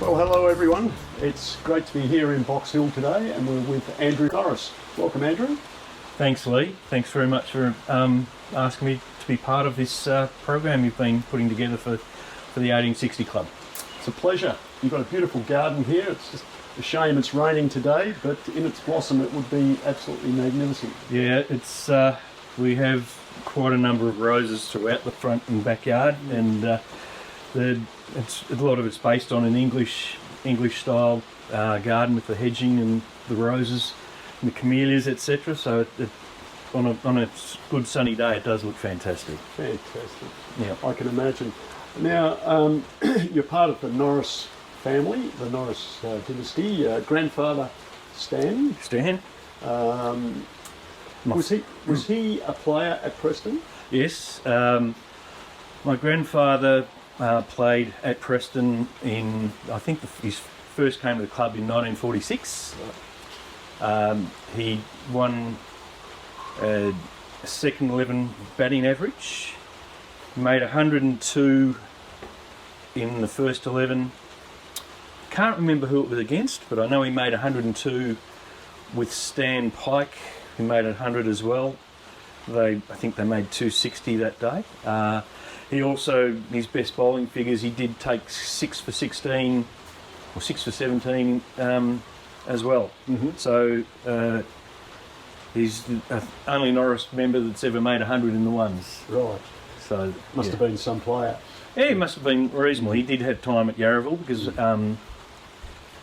Well, hello everyone. It's great to be here in Box Hill today, and we're with Andrew Norris. Welcome, Andrew. Thanks, Lee. Thanks very much for asking me to be part of this program you've been putting together for the 1860 Club. It's a pleasure. You've got a beautiful garden here. It's just a shame it's raining today, but in its blossom it would be absolutely magnificent. Yeah, it's we have quite a number of roses throughout the front and backyard, and a lot of it's based on an English style garden with the hedging and the roses and the camellias, etc. So on a good sunny day, it does look fantastic. Fantastic. Yeah, I can imagine. Now, you're part of the Norris family, the Norris dynasty. Grandfather Stan. Was he a player at Preston? Yes. My grandfather played at Preston in, I think his first came to the club in 1946. He won a second 11 batting average. He made 102 in the first 11. Can't remember who it was against, but I know he made 102 with Stan Pike, who made 100 as well. I think they made 260 that day. He also, his best bowling figures, he did take 6 for 16 or 6 for 17 as well. Mm-hmm. So he's the only Norris member that's ever made 100 in the ones. Right. So must have been some player. Yeah, he must have been reasonable. He did have time at Yarraville because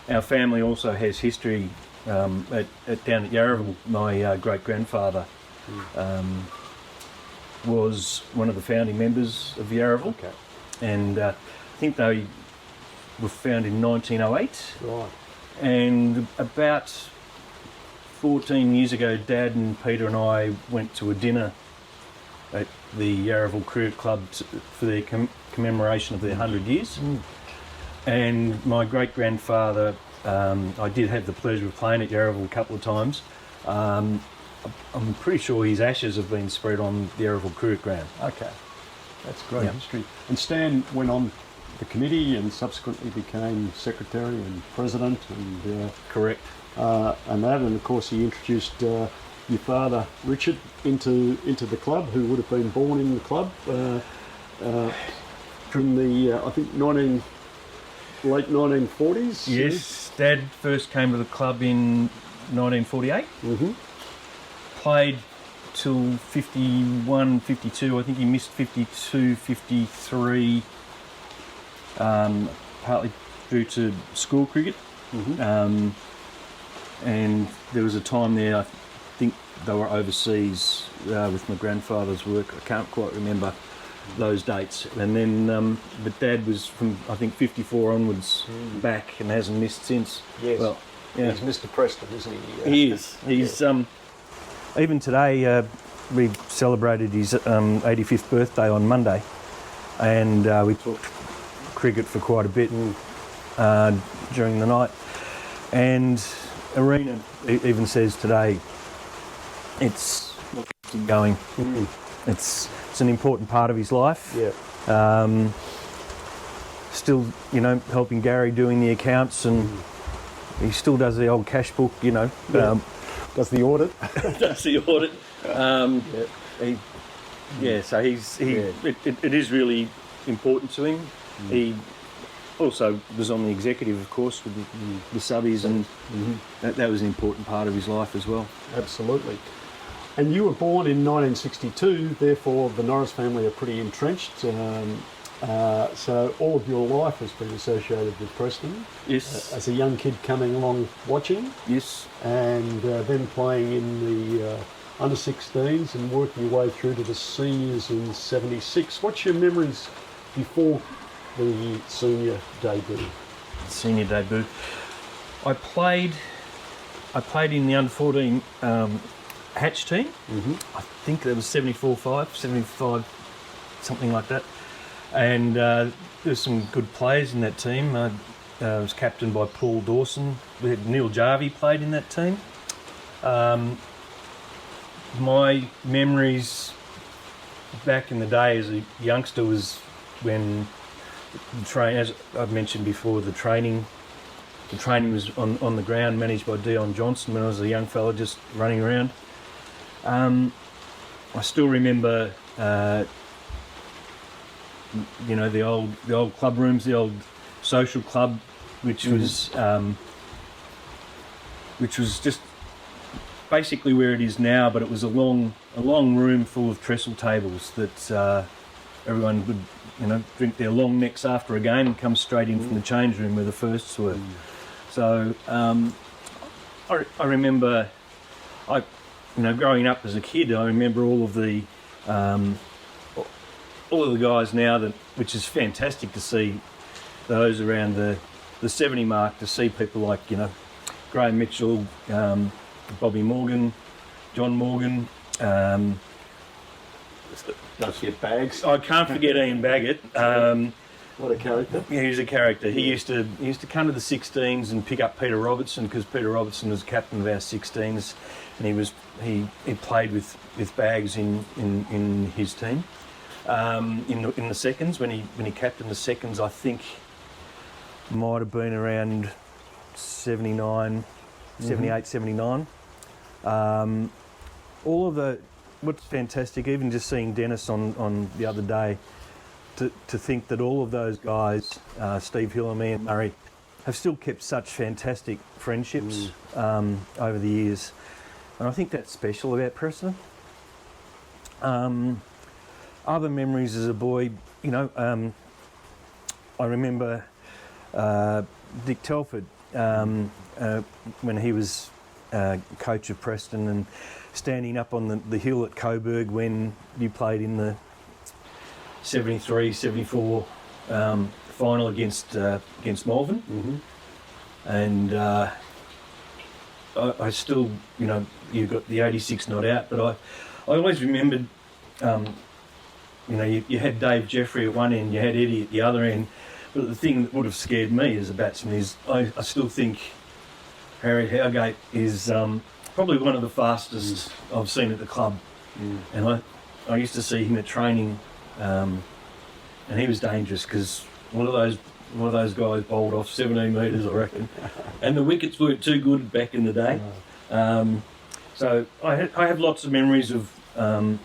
our family also has history down at Yarraville. My great-grandfather was one of the founding members of Yarraville. Okay. And I think they were founded in 1908. Right. And about 14 years ago, Dad and Peter and I went to a dinner at the Yarraville Cricket Club for their commemoration of their 100 years. And my great-grandfather, I did have the pleasure of playing at Yarraville a couple of times. I'm pretty sure his ashes have been spread on the Yarraville Cricket Ground. Okay, that's great history. And Stan went on the committee and subsequently became secretary and president. And correct. And of course he introduced your father Richard into the club, who would have been born in the club from the I think late 1940s. Yes, Dad first came to the club in 1948. Mm-hmm. Played till 51, 52. I think he missed 52, 53, partly due to school cricket. Mm-hmm. And there was a time there, I think they were overseas with my grandfather's work. I can't quite remember those dates. And then, but Dad was from, I think, 54 onwards back and hasn't missed since. Yes. Well, yeah. He's Mr. Preston, isn't he? He is. He's even today we celebrated his 85th birthday on Monday, and we talked cricket for quite a bit during the night. And Arena even says today it's going. It's an important part of his life. Yeah. Still, helping Gary doing the accounts, and he still does the old cash book, Yeah. Does the audit. Does the audit. So it is really important to him. He also was on the executive, of course, with the subbies, and that was an important part of his life as well. Absolutely. And you were born in 1962, therefore the Norris family are pretty entrenched. So all of your life has been associated with Preston. Yes. As a young kid coming along watching. Yes. And then playing in the under-16s and working your way through to the seniors in 76. What's your memories before the senior debut? Senior debut. I played in the under-14 Hatch team. I think that was 74-5, 75, something like that. And there's some good players in that team. I was captained by Paul Dawson. We had Neil Jarvie played in that team. My memories back in the day as a youngster was when the train, as I've mentioned before, the training was on the ground, managed by Dion Johnson when I was a young fella just running around. I still remember, the old club rooms, the old social club, which was just basically where it is now, but it was a long room full of trestle tables that everyone would, drink their long necks after a game and come straight in from the change room where the firsts were. So I remember, growing up as a kid, I remember all of the guys now, which is fantastic to see those around the 70 mark, to see people like, Graham Mitchell, Bobby Morgan, John Morgan. Don't forget Bags. I can't forget Ian Baggett. What a character. Yeah, he was a character. He used to come to the 16s and pick up Peter Robertson, because Peter Robertson was captain of our 16s, and he played with Bags in his team. In the seconds, when he captained the seconds, I think might have been around 78, 79. All of what's fantastic, even just seeing Dennis on the other day, to think that all of those guys, Steve Hill and me and Murray, have still kept such fantastic friendships over the years. And I think that's special about Preston. Other memories as a boy, I remember Dick Telford when he was coach of Preston, and standing up on the hill at Coburg when you played in the 73-74 final against Malvern. And I still, you got the 86 not out, but I always remembered, you had Dave Jeffrey at one end, you had Eddie at the other end, but the thing that would have scared me as a batsman is I still think Harry Howgate is probably one of the fastest I've seen at the club. And I used to see him at training, and he was dangerous, because one of those guys bowled off 17 metres, I reckon, and the wickets weren't too good back in the day. So I have lots of memories of the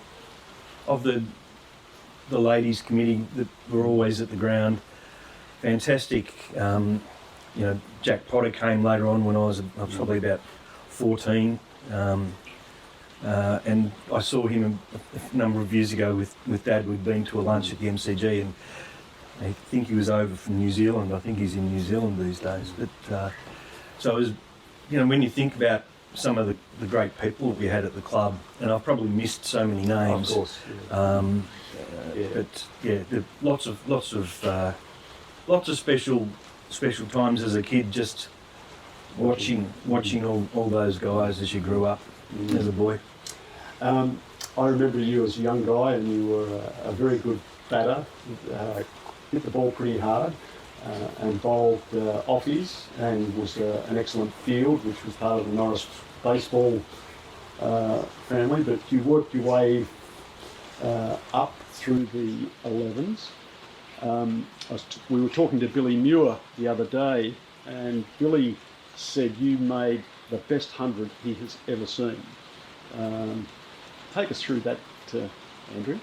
ladies' committee that were always at the ground. Fantastic. Jack Potter came later on when I was probably about 14, and I saw him a number of years ago with Dad. We'd been to a lunch at the MCG, and I think he was over from New Zealand. I think he's in New Zealand these days. But so it was, when you think about some of the great people that we had at the club, and I've probably missed so many names. Of course. But lots of special times as a kid, just watching all those guys as you grew up as a boy. I remember you as a young guy, and you were a very good batter, hit the ball pretty hard, and bowled offies, and was an excellent field, which was part of the Norris baseball family. But you worked your way up through the 11s. We were talking to Billy Muir the other day, and Billy said you made the best 100 he has ever seen. Take us through that, Andrew.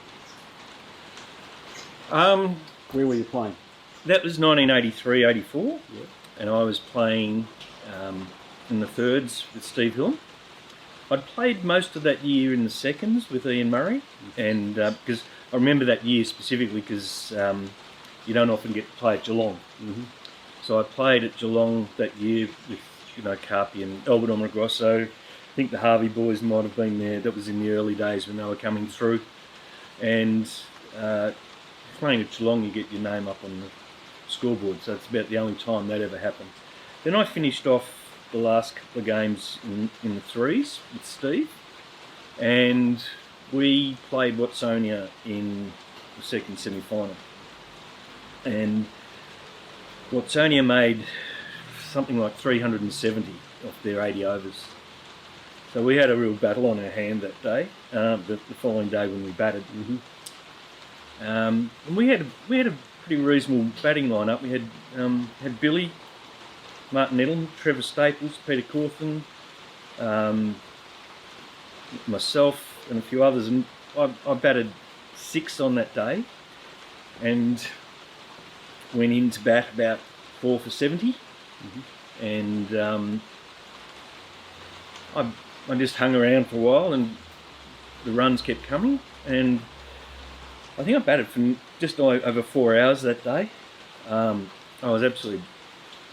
Where were you playing? That was 1983-84, and I was playing in the thirds with Steve Hill. I'd played most of that year in the seconds with Ian Murray, and because I remember that year specifically because you don't often get to play at Geelong. So I played at Geelong that year with Carpy and Albert Omogrosso. I think the Harvey boys might have been there. That was in the early days when they were coming through. And playing at Geelong, you get your name up on the scoreboard, so it's about the only time that ever happened. Then I finished off the last couple of games in the threes with Steve, and we played Watsonia in the second semi-final. And Watsonia made something like 370 off their 80 overs. So we had a real battle on our hand that day, the following day when we batted. And we had a pretty reasonable batting lineup. We had Billy, Martin Edelman, Trevor Staples, Peter Cawthon, myself and a few others, and I batted 6 on that day and went into bat about 4 for 70. And I just hung around for a while and the runs kept coming, and I think I batted for just over 4 hours that day. I was absolutely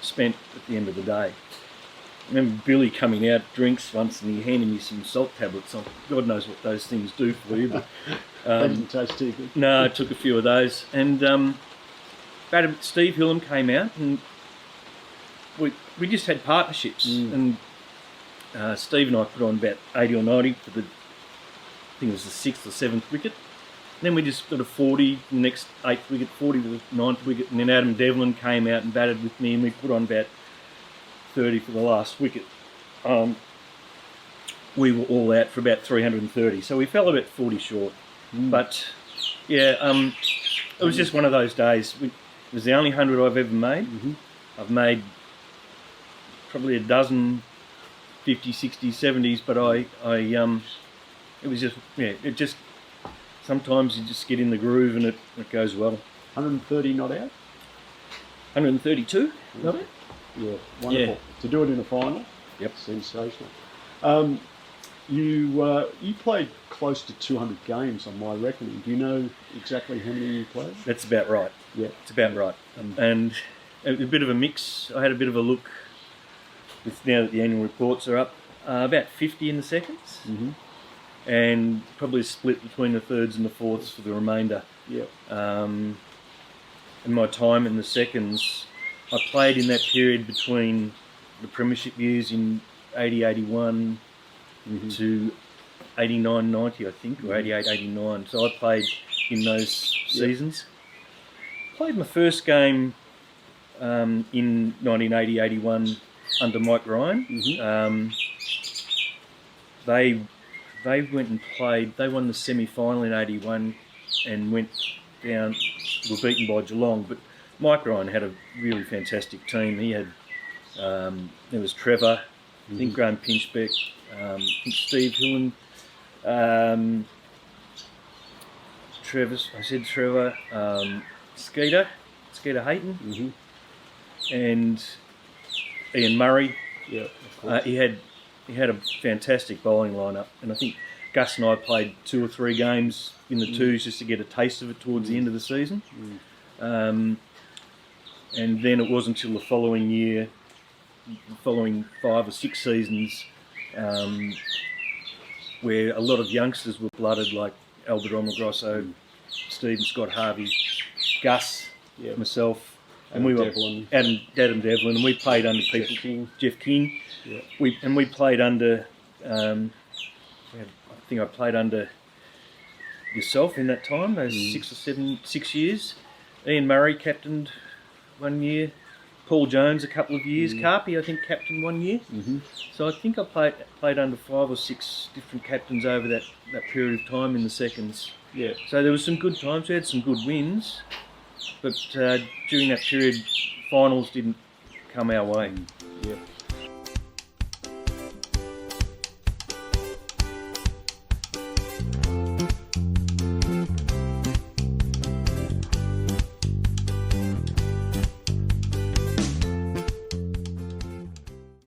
spent at the end of the day. I remember Billy coming out drinks once and he handed me some salt tablets. God knows what those things do for you, but That didn't taste too good. no, I took a few of those. And Steve Hillam came out, and we just had partnerships. And Steve and I put on about 80 or 90 for I think it was the 6th or 7th wicket. And then we just got a 40, the next 8th wicket, 40 to the 9th wicket, and then Adam Devlin came out and batted with me, and we put on about 30 for the last wicket. We were all out for about 330, so we fell about 40 short. But yeah, it was just one of those days. It was the only 100 I've ever made. I've made probably a dozen 50, 60, 70s, but it was just, yeah, it just, sometimes you just get in the groove and it goes well. 130 not out? 132, not it? Yeah, wonderful. Yeah. To do it in a final? Yep. Sensational. You played close to 200 games on my reckoning. Do you know exactly how many you played? That's about right. Yeah. It's about right. And a bit of a mix. I had a bit of a look with, now that the annual reports are up, about 50 in the seconds. And probably a split between the thirds and the fourths for the remainder. Yeah. In my time in the seconds, I played in that period between the premiership years in 80, 81 to 89, 90, I think, or 88, 89. So I played in those seasons. Played my first game in 1980, 81 under Mike Ryan. They went and played, they won the semi-final in 81 and went down, were beaten by Geelong, but Mike Ryan had a really fantastic team. He had, there was Trevor, I think Graham Pinchbeck, I think Steve Hillen, Trevor, Skeeter Hayton, and Ian Murray. Yeah, of course. He had a fantastic bowling lineup, and I think Gus and I played 2 or 3 games in the twos just to get a taste of it towards the end of the season. And then it wasn't until the following year, the following 5 or 6 seasons, where a lot of youngsters were blooded, like Albert Omogrosso, Steve and Scott Harvey, Gus, myself, and we were Adam Devlin, and we played under people, Jeff King. Yeah. We played under, I think I played under yourself in that time, those 6 years. Ian Murray captained 1 year. Paul Jones a couple of years. Carpy, I think, captained 1 year. So I think I played under 5 or 6 different captains over that period of time in the seconds. Yeah. So there was some good times. We had some good wins, but during that period, finals didn't come our way.